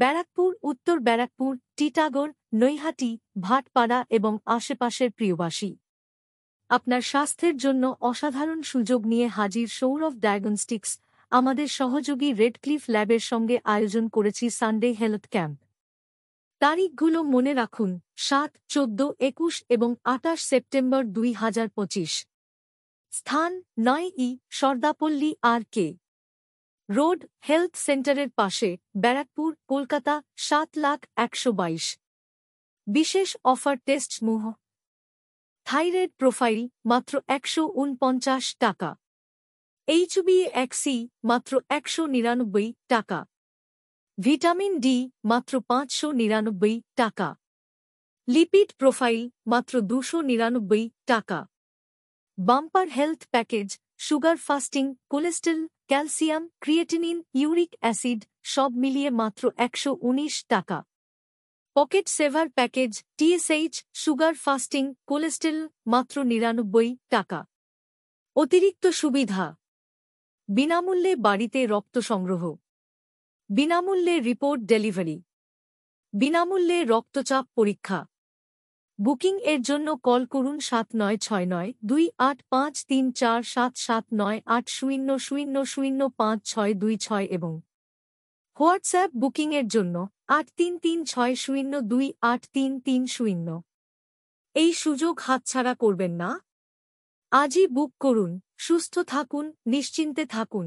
ব্যারাকপুর, উত্তর ব্যারাকপুর, টিটাগড়, নৈহাটি, ভাটপাড়া এবং আশেপাশের প্রিয়বাসী, আপনার স্বাস্থ্যের জন্য অসাধারণ সুযোগ নিয়ে হাজির সৌরভ ডায়াগনস্টিক্স। আমাদের সহযোগী রেডক্লিফ ল্যাবের সঙ্গে আয়োজন করেছি সানডে হেলথ ক্যাম্প। তারিখগুলো মনে রাখুন: 7, 14, 21 এবং 28 সেপ্টেম্বর 2025। স্থান: 9E সর্দাপল্লী আর.কে রোড, হেলথ সেন্টারের পাশে, ব্যারাকপুর, কলকাতা। 7,122,000। বিশেষ অফার: টেস্ট মুহ থাইরয়েড প্রোফাইল মাত্র 149 টাকা, HbA1c মাত্র 199 টাকা, ভিটামিন ডি মাত্র 599 টাকা, লিপিড প্রোফাইল মাত্র 299 টাকা। Bumper health package: sugar fasting, cholesterol, calcium, creatinine, uric acid সব মিলিয়ে মাত্র 119 টাকা। Pocket saver package: TSH, sugar fasting, cholesterol মাত্র 99 টাকা। অতিরিক্ত সুবিধা: বিনামূল্যে বাড়িতে রক্ত সংগ্রহ, বিনামূল্যে রিপোর্ট ডেলিভারি, বিনামূল্যে রক্তচাপ পরীক্ষা। বুকিং এর জন্য কল করুন 796928534798000562 এবং হোয়াটসঅ্যাপ বুকিং এর জন্য 8336028330। এই সুযোগ হাতছাড়া করবেন না। আজই বুক করুন। সুস্থ থাকুন, নিশ্চিন্তে থাকুন।